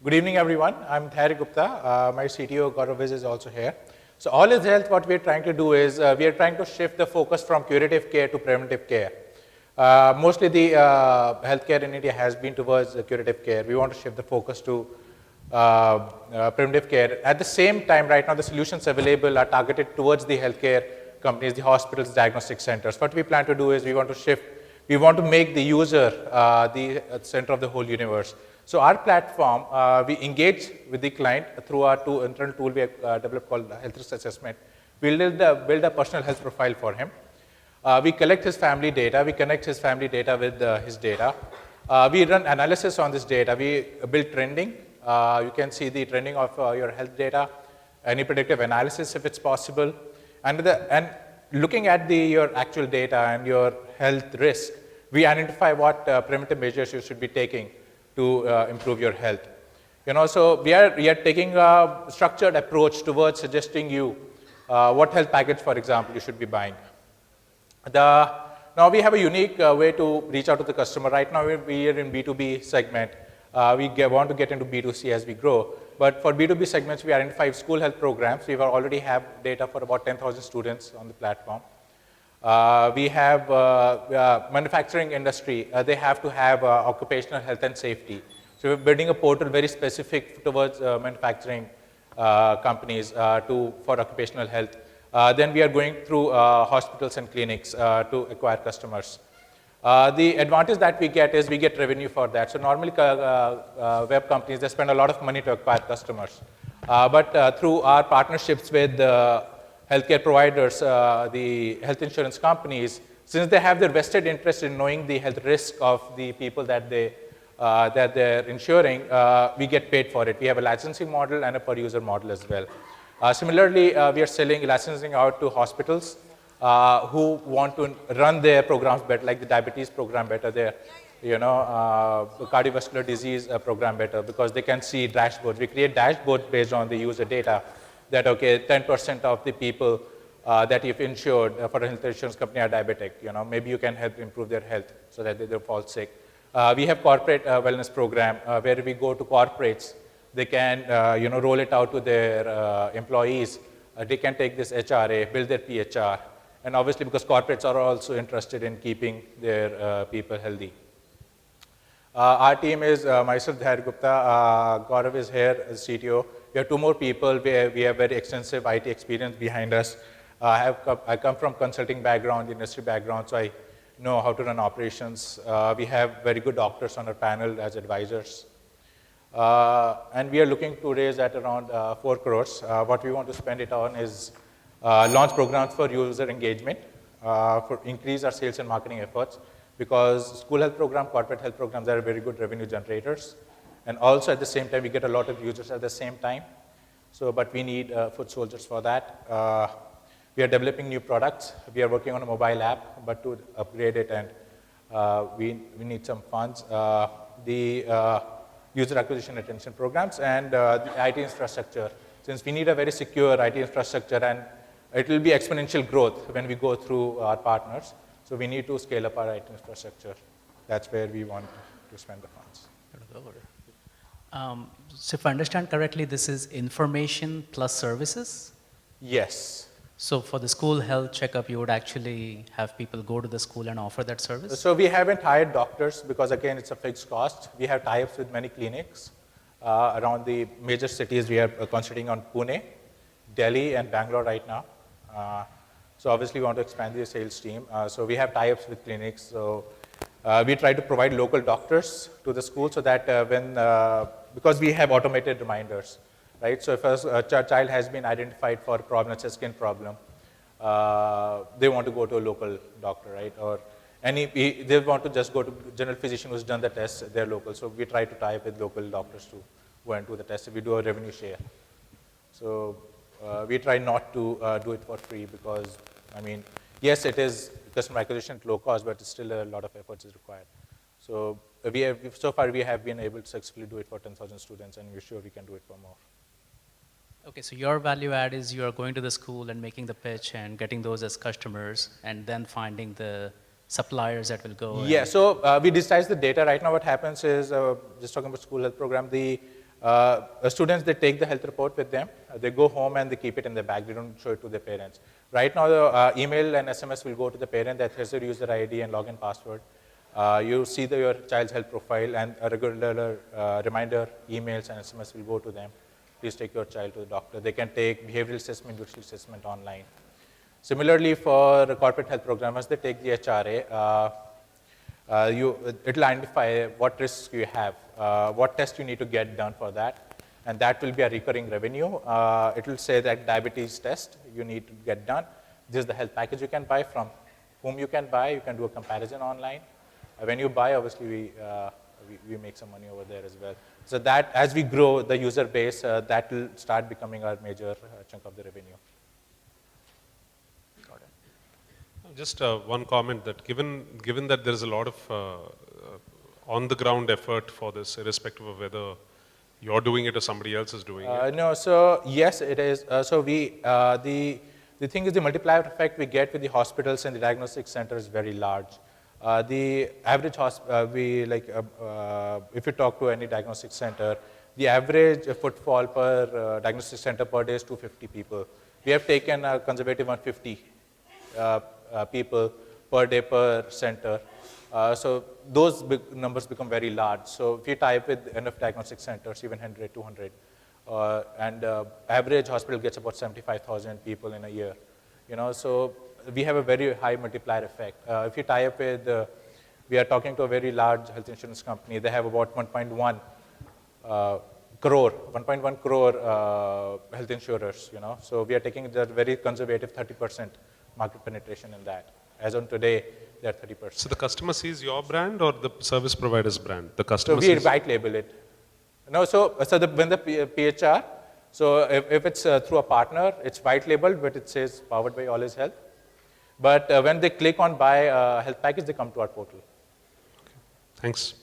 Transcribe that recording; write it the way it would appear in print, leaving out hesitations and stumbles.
Good evening, everyone. I'm Dhairya Gupta. My CTO, Gaurav, is also here. So AllizHealth, what we're trying to do is we are trying to shift the focus from curative care to preventive care. Mostly the healthcare in India has been towards curative care. We want to shift the focus to preventive care. At the same time, right now, the solutions available are targeted towards the healthcare companies, the hospitals, diagnostic centers. What we plan to do is we want to make the user the center of the whole universe. So our platform, we engage with the client through our internal tool we have developed called health risk assessment. We build a personal health profile for him. We collect his family data. We connect his family data with his data. We run analysis on this data. We build trending. You can see the trending of your health data, any predictive analysis if it's possible. And looking at your actual data and your health risk, we identify what preventive measures you should be taking to improve your health. So we are taking a structured approach towards suggesting you what health package, for example, you should be buying. Now we have a unique way to reach out to the customer. Right now we are in B2B segment. We want to get into B2C as we grow. But for B2B segments, we identify school health programs. We already have data for about 10,000 students on the platform. We have manufacturing industry. They have to have occupational health and safety. So we're building a portal very specific towards manufacturing companies for occupational health. Then we are going through hospitals and clinics to acquire customers. The advantage that we get is we get revenue for that. So normally web companies, they spend a lot of money to acquire customers. But through our partnerships with healthcare providers, the health insurance companies, since they have their vested interest in knowing the health risk of the people that they're insuring, we get paid for it. We have a licensing model and a per user model as well. Similarly, we are selling licensing out to hospitals who want to run their programs better, like the diabetes program better, their cardiovascular disease program better, because they can see dashboards. We create dashboards based on the user data that, okay, 10% of the people that you've insured for a health insurance company are diabetic. Maybe you can help improve their health so that they don't fall sick. We have corporate wellness program where we go to corporates. They can roll it out to their employees. They can take this HRA, build their PHR. And obviously, because corporates are also interested in keeping their people healthy. Our team is myself, Dhairya Gupta, Gaurav is here as CTO. We have two more people. We have very extensive IT experience behind us. I come from consulting background, industry background, so I know how to run operations. We have very good doctors on our panel as advisors. And we are looking to raise at around 4 crores. What we want to spend it on is launch programs for user engagement, for increase our sales and marketing efforts, because school health program, corporate health programs are very good revenue generators. And also at the same time, we get a lot of users at the same time. But we need foot soldiers for that. We are developing new products. We are working on a mobile app, but to upgrade it, and we need some funds. The user acquisition retention programs and the IT infrastructure. Since we need a very secure IT infrastructure, and it will be exponential growth when we go through our partners. So we need to scale up our IT infrastructure. That's where we want to spend the funds. So if I understand correctly, this is information plus services? Yes. So for the school health checkup, you would actually have people go to the school and offer that service? So we haven't hired doctors because, again, it's a fixed cost. We have tie-ups with many clinics around the major cities. We are concentrating on Pune, Delhi, and Bangalore right now. So obviously, we want to expand the sales team. So we have tie-ups with clinics. So we try to provide local doctors to the school so that because we have automated reminders, right? So if a child has been identified for a problem, it's a skin problem, they want to go to a local doctor, right? Or they want to just go to general physician who's done the test, they're local. So we try to tie up with local doctors to go and do the test. We do a revenue share. So we try not to do it for free because, yes, it is customer acquisition at low cost, but still a lot of efforts is required. So so far we have been able to successfully do it for 10,000 students, and we're sure we can do it for more. Okay, so your value add is you are going to the school and making the pitch and getting those as customers, and then finding the suppliers that will go. Yeah, so we digitize the data. Right now what happens is, just talking about school health program, the Students, they take the health report with them. They go home and they keep it in their bag. They don't show it to their parents. Right now, the email and SMS will go to the parent that has their user ID and login password. You see your child's health profile, and a regular reminder emails and SMS will go to them. Please take your child to the doctor. They can take behavioral assessment, nutritional assessment online. Similarly, for corporate health programmers, they take the HRA. It'll identify what risks you have, what tests you need to get done for that, and that will be a recurring revenue. It will say that diabetes test you need to get done. This is the health package you can buy, from whom you can buy. You can do a comparison online. When you buy, obviously, we make some money over there as well. So that, as we grow the user base, that will start becoming our major chunk of the revenue. Just one comment that given that there is a lot of on-the-ground effort for this, irrespective of whether you're doing it or somebody else is doing it. No, so yes, it is. So the thing is, the multiplier effect we get with the hospitals and the diagnostic center is very large. The average if you talk to any diagnostic center, the average footfall per diagnostic center per day is 250 people. We have taken a conservative 150 people per day per center. So those numbers become very large. So if you tie up with enough diagnostic centers, even 100, 200, and average hospital gets about 75,000 people in a year. So we have a very high multiplier effect. If you tie up with, we are talking to a very large health insurance company. They have about 1.1 crore health insurers. So we are taking the very conservative 30% market penetration in that. As on today, they're 30%. So the customer sees your brand or the service provider's brand? The So customer we sees. white label it. No, when the PHR, so if it's through a partner, it's white labeled, but it says powered by AllizHealth. But when they click on buy health package, they come to our portal. Thanks.